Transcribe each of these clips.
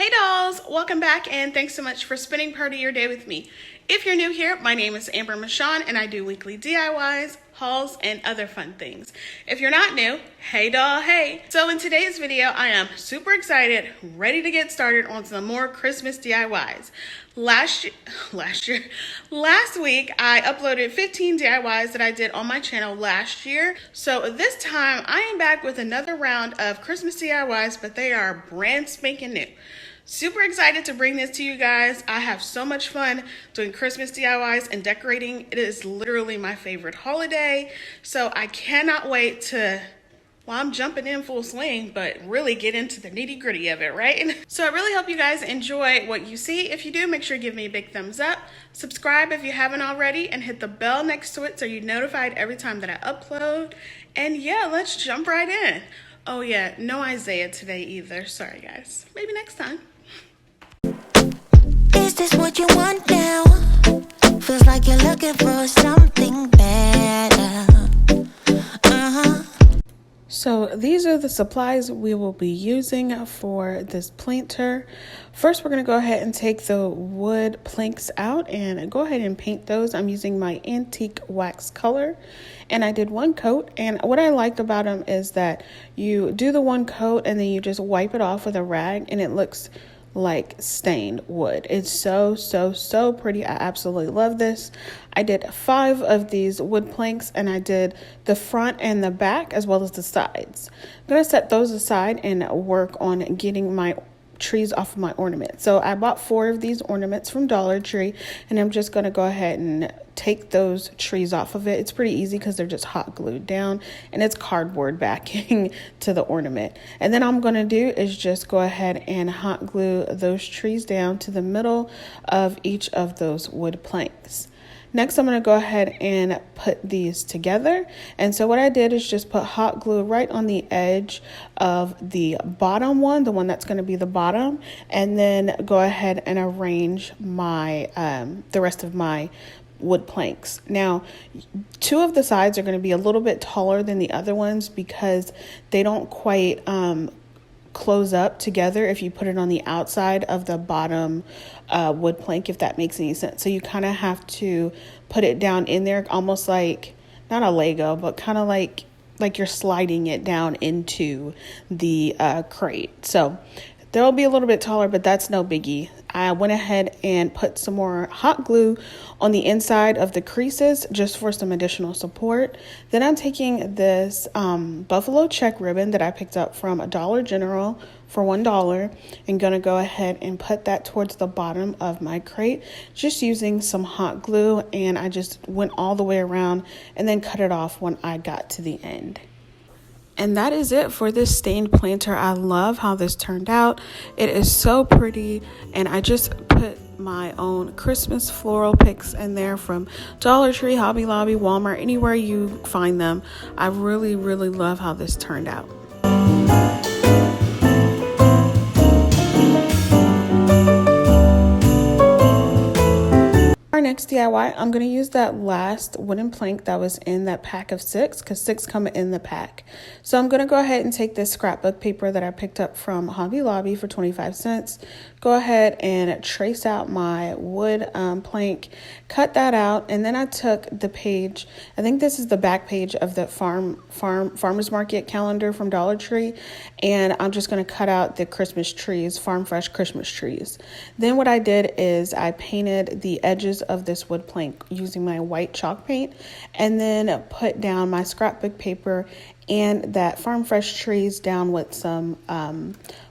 Hey dolls, welcome back and thanks so much for spending part of your day with me. If you're new here, my name is Amber Michon and I do weekly DIYs, hauls, and other fun things. If you're not new, hey doll, hey. So in today's video, I am super excited, ready to get started on some more Christmas DIYs. Last week, I uploaded 15 DIYs that I did on my channel last year. So this time, I am back with another round of Christmas DIYs, but they are brand spanking new. Super excited to bring this to you guys. I have so much fun doing Christmas DIYs and decorating. It is literally my favorite holiday. So I cannot wait to, well, I'm jumping in full swing, but really get into the nitty gritty of it, right? So I really hope you guys enjoy what you see. If you do, make sure you give me a big thumbs up. Subscribe if you haven't already and hit the bell next to it so you're notified every time that I upload. And yeah, let's jump right in. Oh yeah, no Isaiah today either. Sorry guys, maybe next time. Is this what you want now? Feels like you're looking for something better. So these are the supplies we will be using for this planter. First, we're going to go ahead and take the wood planks out and go ahead and paint those. I'm using my antique wax color and I did one coat, and what I liked about them is that you do the one coat and then you just wipe it off with a rag and it looks like stained wood. It's so pretty. I absolutely love this. I did 5 of these wood planks and I did the front and the back as well as the sides. I'm going to set those aside and work on getting my trees off of my ornaments. So I bought 4 of these ornaments from Dollar Tree and I'm just going to go ahead and take those trees off of it. It's pretty easy because they're just hot glued down and it's cardboard backing to the ornament. And then I'm going to do is just go ahead and hot glue those trees down to the middle of each of those wood planks. Next, I'm going to go ahead and put these together. And so what I did is just put hot glue right on the edge of the bottom one, the one that's going to be the bottom, and then go ahead and arrange my the rest of my wood planks. Now, 2 of the sides are going to be a little bit taller than the other ones because they don't quite close up together if you put it on the outside of the bottom wood plank, if that makes any sense. So you kind of have to put it down in there, almost like, not a Lego, but kind of like you're sliding it down into the crate. So they'll be a little bit taller, but that's no biggie. I went ahead and put some more hot glue on the inside of the creases just for some additional support. Then I'm taking this buffalo check ribbon that I picked up from Dollar General for $1 and gonna go ahead and put that towards the bottom of my crate, just using some hot glue, and I just went all the way around and then cut it off when I got to the end. And that is it for this stained planter. I love how this turned out. It is so pretty, and I just put my own Christmas floral picks in there from Dollar Tree, Hobby Lobby, Walmart, anywhere you find them. I really love how this turned out. Our next DIY, I'm going to use that last wooden plank that was in that pack of 6 because 6 come in the pack. So I'm going to go ahead and take this scrapbook paper that I picked up from Hobby Lobby for 25 cents. Go ahead and trace out my wood plank, cut that out, and then I took the page, I think this is the back page of the farmers market calendar from Dollar Tree, and I'm just going to cut out the Christmas trees, Farm Fresh Christmas trees. Then what I did is I painted the edges of this wood plank using my white chalk paint, and then put down my scrapbook paper and that Farm Fresh trees down with some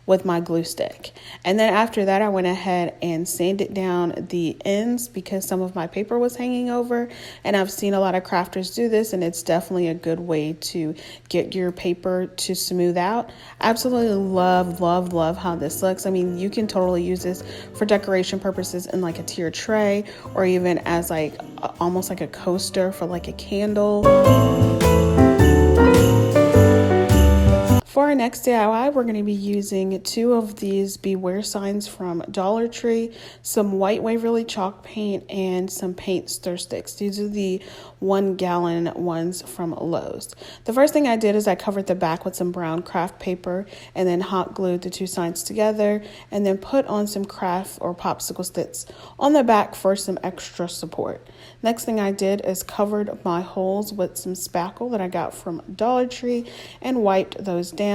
with my glue stick. And then after that, I went ahead and sanded down the ends because some of my paper was hanging over, and I've seen a lot of crafters do this, and it's definitely a good way to get your paper to smooth out. Absolutely love how this looks. I mean, you can totally use this for decoration purposes in like a tier tray, or even as like almost like a coaster for like a candle. For our next DIY, we're going to be using 2 of these Beware signs from Dollar Tree, some white Waverly chalk paint, and some paint stir sticks. These are the 1-gallon ones from Lowe's. The first thing I did is I covered the back with some brown craft paper and then hot glued the 2 signs together and then put on some craft or popsicle sticks on the back for some extra support. Next thing I did is covered my holes with some spackle that I got from Dollar Tree and wiped those down.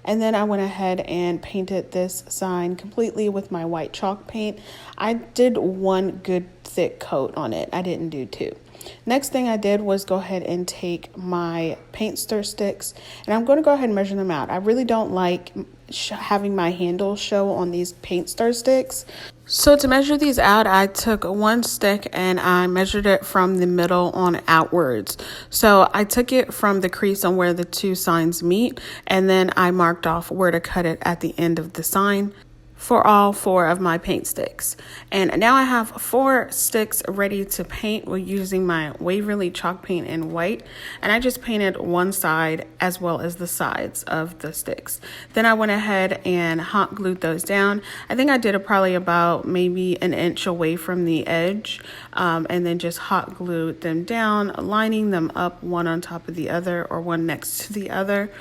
And then I went ahead and painted this sign completely with my white chalk paint. I did 1 good thick coat on it. I didn't do 2. Next thing I did was go ahead and take my paint stir sticks and I'm going to go ahead and measure them out. I really don't like having my handle show on these paint stir sticks. So to measure these out, I took 1 stick and I measured it from the middle on outwards. So I took it from the crease on where the 2 signs meet, and then I marked off where to cut it at the end of the sign for all 4 of my paint sticks. And now I have 4 sticks ready to paint with using my Waverly chalk paint in white. And I just painted 1 side as well as the sides of the sticks. Then I went ahead and hot glued those down. I think I did it probably about maybe 1 inch away from the edge, and then just hot glued them down, lining them up one on top of the other or one next to the other.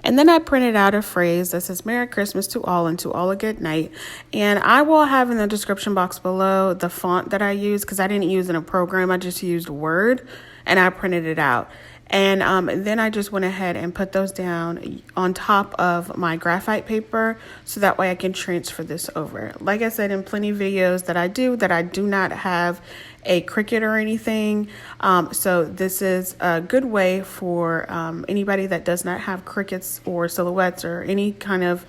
And then I printed out a phrase that says Merry Christmas to all and to all a good night. And I will have in the description box below the font that I use because I didn't use in a program. I just used Word and I printed it out. And then I just went ahead and put those down on top of my graphite paper so that way I can transfer this over. Like I said in plenty of videos that I do not have a Cricut or anything. So this is a good way for anybody that does not have Cricuts or Silhouettes or any kind of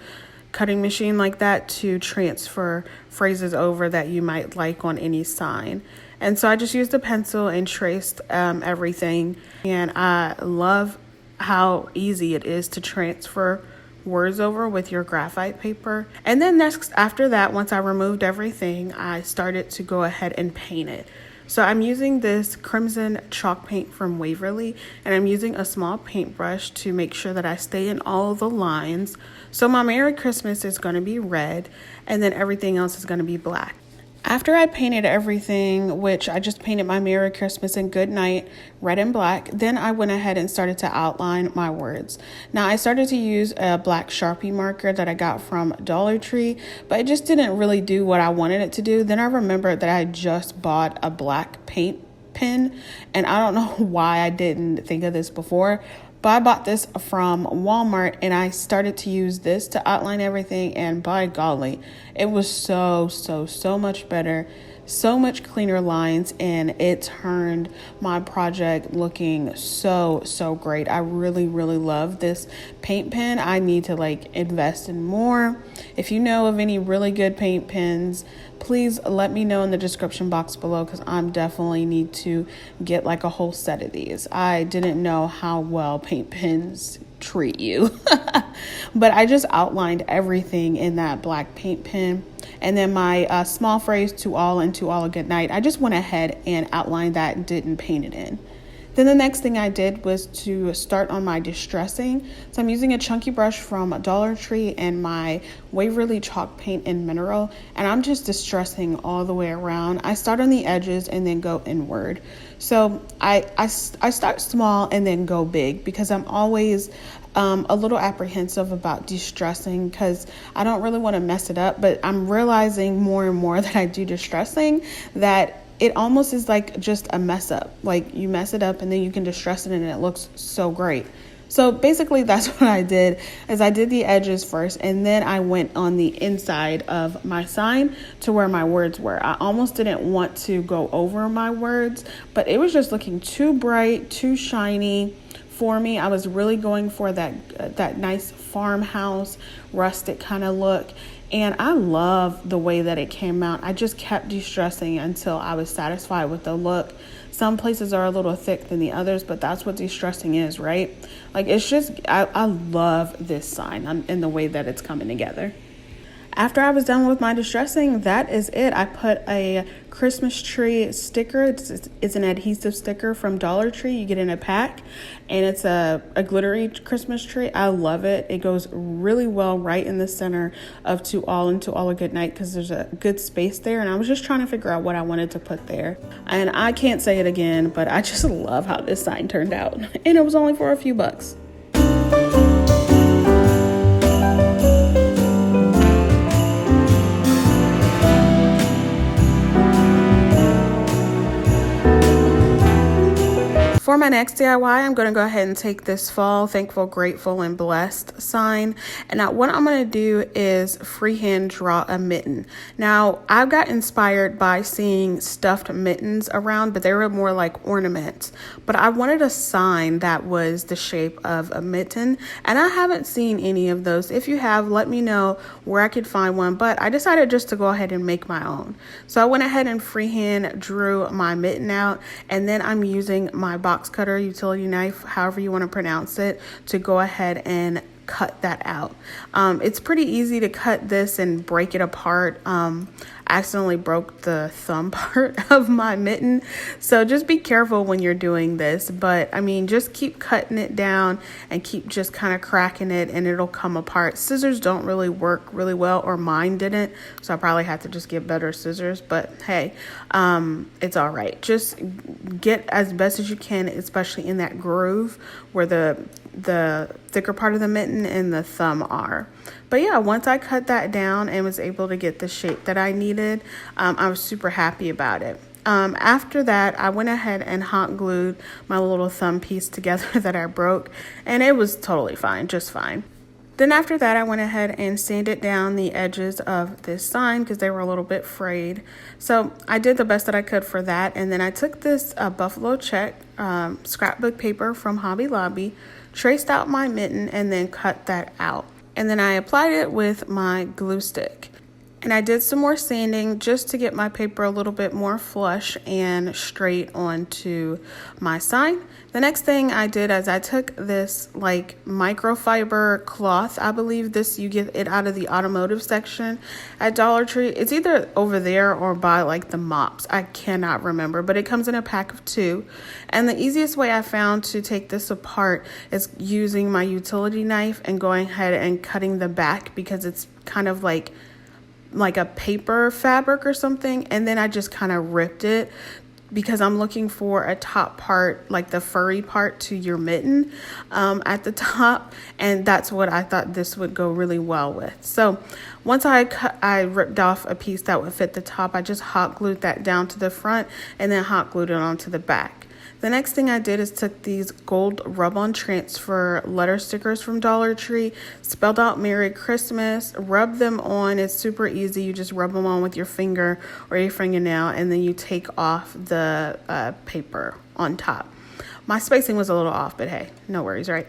cutting machine like that to transfer phrases over that you might like on any sign. And so I just used a pencil and traced everything. And I love how easy it is to transfer words over with your graphite paper. And then next, after that, once I removed everything, I started to go ahead and paint it. So I'm using this crimson chalk paint from Waverly, and I'm using a small paintbrush to make sure that I stay in all the lines. So my Merry Christmas is going to be red, and then everything else is going to be black. After I painted everything, which I just painted my Merry Christmas and Good Night red and black, then I went ahead and started to outline my words. Now I started to use a black Sharpie marker that I got from Dollar Tree, but it just didn't really do what I wanted it to do. Then I remembered that I just bought a black paint pen, and I don't know why I didn't think of this before. But I bought this from Walmart and I started to use this to outline everything, and by golly, it was so much better, so much cleaner lines, and it turned my project looking so great. I really love this paint pen. I need to invest in more. If you know of any really good paint pens, please let me know in the description box below because I'm definitely need to get a whole set of these. I didn't know how well paint pens treat you. But I just outlined everything in that black paint pen. And then my small phrase to all and to all a good night, I just went ahead and outlined that and didn't paint it in. Then the next thing I did was to start on my distressing. So I'm using a chunky brush from Dollar Tree and my Waverly chalk paint in mineral, and I'm just distressing all the way around. I start on the edges and then go inward. So I start small and then go big because I'm always a little apprehensive about distressing because I don't really want to mess it up, but I'm realizing more and more that I do distressing that it almost is just a mess up. You mess it up and then you can distress it and it looks so great. So basically that's what I did, is I did the edges first and then I went on the inside of my sign to where my words were. I almost didn't want to go over my words, but it was just looking too bright, too shiny for me. I was really going for that nice farmhouse rustic kind of look. And I love the way that it came out. I just kept distressing until I was satisfied with the look. Some places are a little thick than the others, but that's what distressing is, right? It's just, I love this sign and the way that it's coming together. After I was done with my distressing, that is it. I put a Christmas tree sticker. It's an adhesive sticker from Dollar Tree. You get in a pack, and it's a glittery Christmas tree. I love it. It goes really well right in the center of To All and To All a Good Night because there's a good space there, and I was just trying to figure out what I wanted to put there. And I can't say it again, but I just love how this sign turned out. And it was only for a few bucks. For my next DIY, I'm going to go ahead and take this fall, thankful, grateful, and blessed sign. And now what I'm going to do is freehand draw a mitten. Now, I got inspired by seeing stuffed mittens around, but they were more like ornaments. But I wanted a sign that was the shape of a mitten, and I haven't seen any of those. If you have, let me know where I could find one, but I decided just to go ahead and make my own. So I went ahead and freehand drew my mitten out, and then I'm using my box cutter, utility knife, however you want to pronounce it, to go ahead and cut that out. It's pretty easy to cut this and break it apart. I accidentally broke the thumb part of my mitten, so just be careful when you're doing this. But I mean, just keep cutting it down and keep just kind of cracking it, and it'll come apart. Scissors don't really work really well, or mine didn't, so I probably have to just get better scissors. But hey, it's all right. Just get as best as you can, especially in that groove where the thicker part of the mitten and the thumb are. But yeah, once I cut that down and was able to get the shape that I needed, I was super happy about it. After that, I went ahead and hot glued my little thumb piece together that I broke, and it was totally fine, just fine. Then after that, I went ahead and sanded down the edges of this sign because they were a little bit frayed. So I did the best that I could for that. And then I took this buffalo check scrapbook paper from Hobby Lobby, traced out my mitten, and then cut that out. And then I applied it with my glue stick. And I did some more sanding just to get my paper a little bit more flush and straight onto my sign. The next thing I did is I took this like microfiber cloth. I believe this, you get it out of the automotive section at Dollar Tree. It's either over there or by like the mops. I cannot remember, but it comes in a pack of 2. And the easiest way I found to take this apart is using my utility knife and going ahead and cutting the back, because it's kind of like a paper fabric or something, and then I just kind of ripped it because I'm looking for a top part, like the furry part to your mitten at the top, and that's what I thought this would go really well with. So once I ripped off a piece that would fit the top, I just hot glued that down to the front and then hot glued it onto the back. The next thing I did is took these gold rub-on transfer letter stickers from Dollar Tree, spelled out Merry Christmas, rubbed them on. It's super easy. You just rub them on with your finger or your fingernail, and then you take off the paper on top. My spacing was a little off, but hey, no worries, right?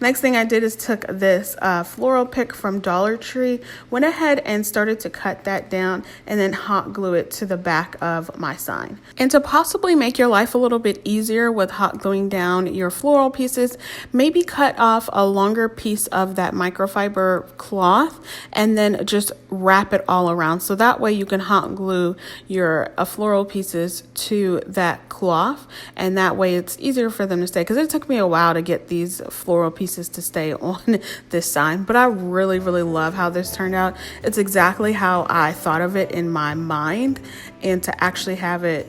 Next thing I did is took this floral pick from Dollar Tree, went ahead and started to cut that down and then hot glue it to the back of my sign. And to possibly make your life a little bit easier with hot gluing down your floral pieces, maybe cut off a longer piece of that microfiber cloth and then just wrap it all around. So that way you can hot glue your floral pieces to that cloth, and that way it's easier for them to stay, because it took me a while to get these floral pieces to stay on this sign. But I really love how this turned out. It's exactly how I thought of it in my mind, and to actually have it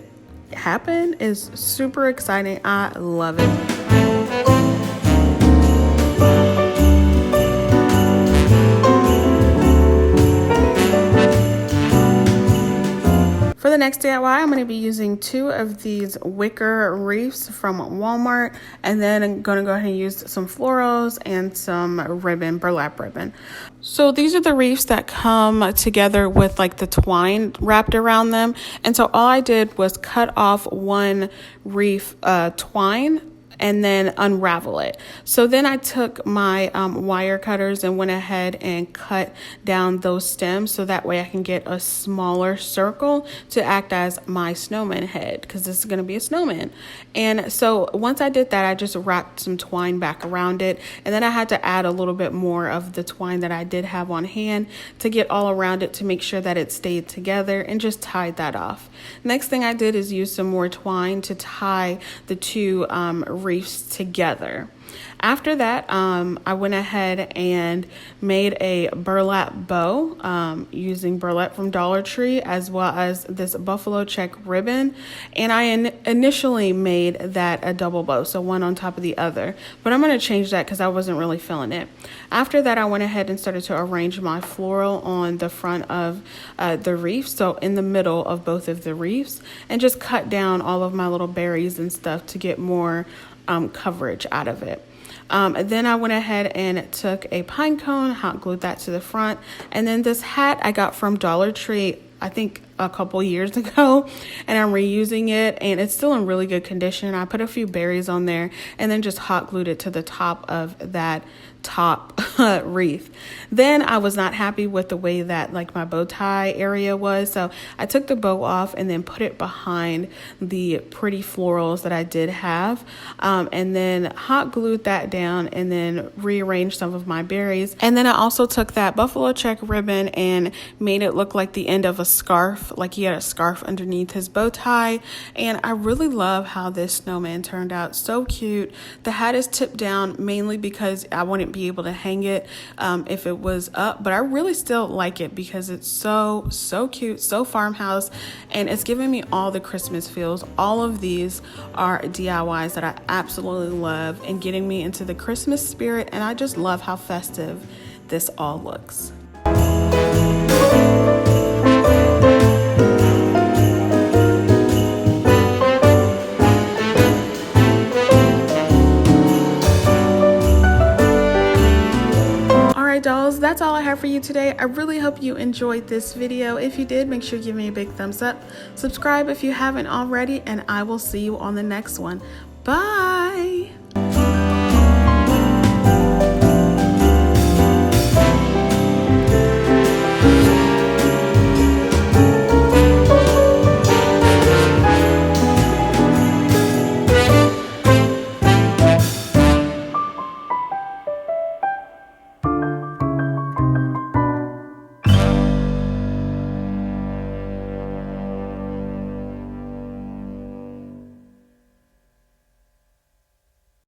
happen is super exciting. I love it. For the next DIY, I'm going to be using 2 of these wicker wreaths from Walmart, and then I'm going to go ahead and use some florals and some ribbon, burlap ribbon. So these are the wreaths that come together with like the twine wrapped around them. And so all I did was cut off one wreath twine and then unravel it. So then I took my wire cutters and went ahead and cut down those stems so that way I can get a smaller circle to act as my snowman head, because this is going to be a snowman. And so once I did that, I just wrapped some twine back around it, and then I had to add a little bit more of the twine that I did have on hand to get all around it to make sure that it stayed together, and just tied that off. Next thing I did is use some more twine to tie the two wreaths together. After that, I went ahead and made a burlap bow using burlap from Dollar Tree, as well as this buffalo check ribbon. And I initially made that a double bow, so one on top of the other. But I'm going to change that because I wasn't really feeling it. After that, I went ahead and started to arrange my floral on the front of the wreath, so in the middle of both of the wreaths, and just cut down all of my little berries and stuff to get more coverage out of it. Then I went ahead and took a pine cone, hot glued that to the front, and then this hat I got from Dollar Tree, I think a couple years ago, and I'm reusing it, and it's still in really good condition. I put a few berries on there and then just hot glued it to the top of that top wreath. Then I was not happy with the way that like my bow tie area was, so I took the bow off and then put it behind the pretty florals that I did have, and then hot glued that down and then rearranged some of my berries. And then I also took that buffalo check ribbon and made it look like the end of a scarf, like he had a scarf underneath his bow tie. And I really love how this snowman turned out. So cute. The hat is tipped down mainly because I wouldn't be able to hang it if it was up, but I really still like it because it's so cute, so farmhouse, and it's giving me all the Christmas feels. All of these are DIYs that I absolutely love and getting me into the Christmas spirit, and I just love how festive this all looks. Dolls, that's all I have for you today. I really hope you enjoyed this video. If you did, make sure you give me a big thumbs up. Subscribe if you haven't already, and I will see you on the next one. Bye.